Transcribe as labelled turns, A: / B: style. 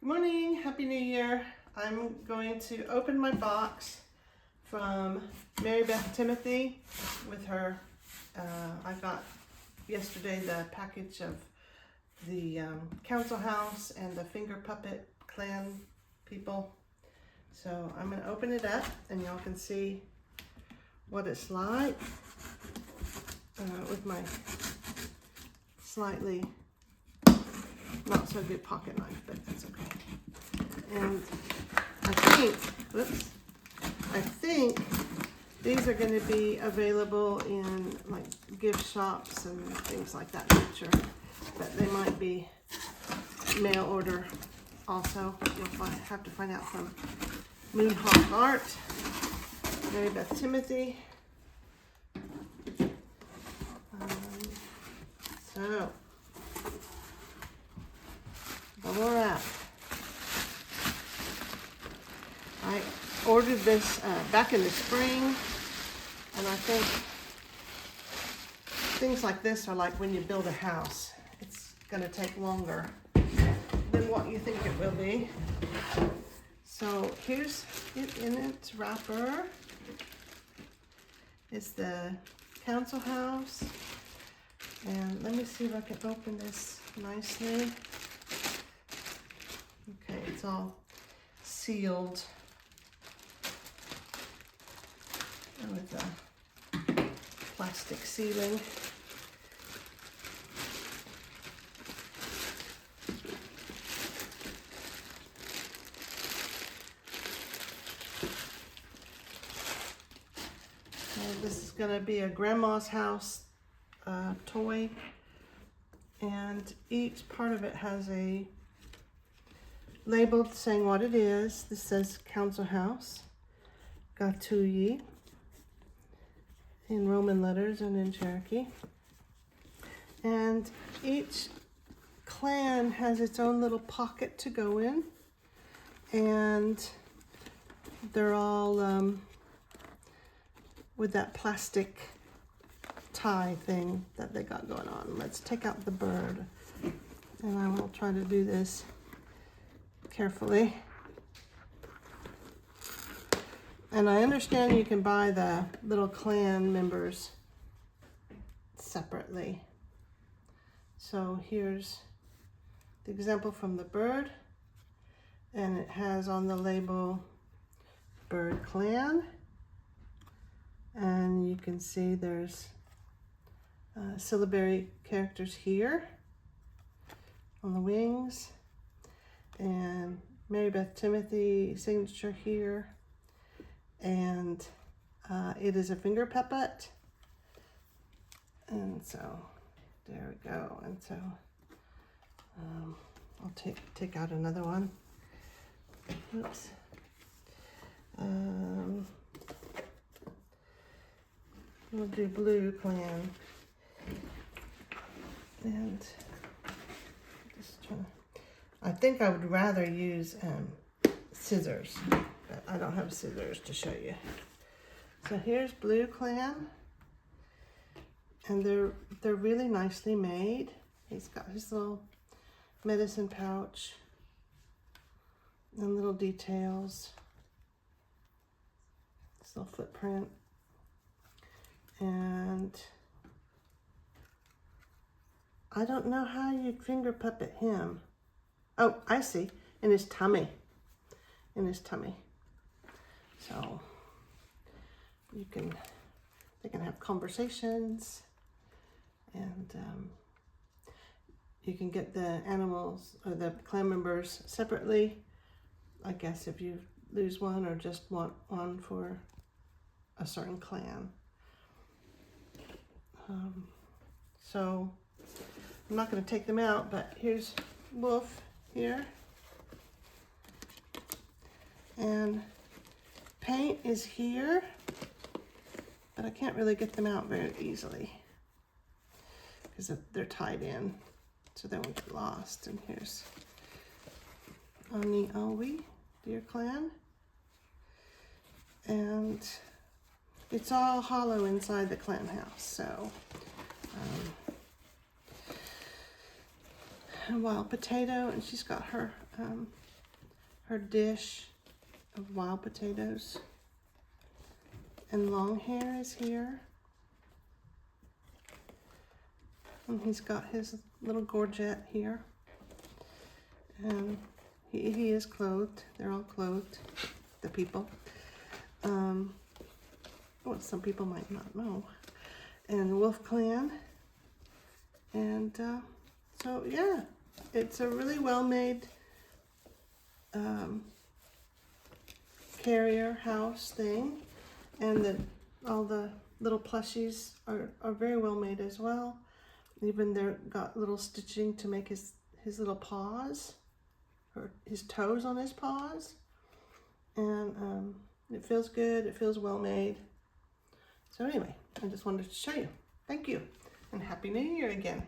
A: Good morning, Happy New Year. I'm going to open my box from MaryBeth Timothy with her, I got yesterday the package of the Council House and the finger puppet clan people. So I'm going to open it up and y'all can see what it's like with my slightly not so good pocket knife, but that's okay. And I think these are going to be available in like gift shops and things like that nature, but they might be mail order also. You'll have to find out from Moonhawk Art, MaryBeth Timothy. So bubble wrap. I ordered this back in the spring, and I think things like this are like when you build a house. It's going to take longer than what you think it will be. So here's it in its wrapper. It's the Council House, and let me see if I can open this nicely. Okay, it's all sealed with a plastic sealing. And this is going to be a grandma's house toy, and each part of it has a label saying what it is. This says Council House, Gatuyi, in Roman letters and in Cherokee. And each clan has its own little pocket to go in, and they're all with that plastic tie thing that they got going on. Let's take out the bird, and I will try to do this carefully. And I understand you can buy the little clan members separately. So here's the example from the bird, and it has on the label Bird Clan, and you can see there's syllabary characters here on the wings, and MaryBeth Timothy signature here, and it is a finger puppet, and so there we go. And so I'll take out another one. Oops. We'll do Blue Clan, and just trying. I think I would rather use scissors, but I don't have scissors to show you. So here's Blue Clan, and they're really nicely made. He's got his little medicine pouch and little details, this little footprint, and I don't know how you'd finger puppet him. Oh, I see, in his tummy, So they can have conversations, and you can get the animals or the clan members separately, I guess, if you lose one or just want one for a certain clan. So I'm not going to take them out, but here's Wolf here, and Paint is here, but I can't really get them out very easily because they're tied in so they won't get lost. And here's Oni Awi, Deer Clan, and it's all hollow inside the clan house. So Wild Potato, and she's got her her dish of wild potatoes. And Long Hair is here. And he's got his little gorget here. And he is clothed. They're all clothed, the people. Well, some people might not know. And the Wolf Clan. And so, yeah, it's a really well-made carrier house thing. And all the little plushies are very well made as well. Even they're got little stitching to make his little paws, or his toes on his paws. And it feels good, it feels well made. So anyway, I just wanted to show you. Thank you, and Happy New Year again.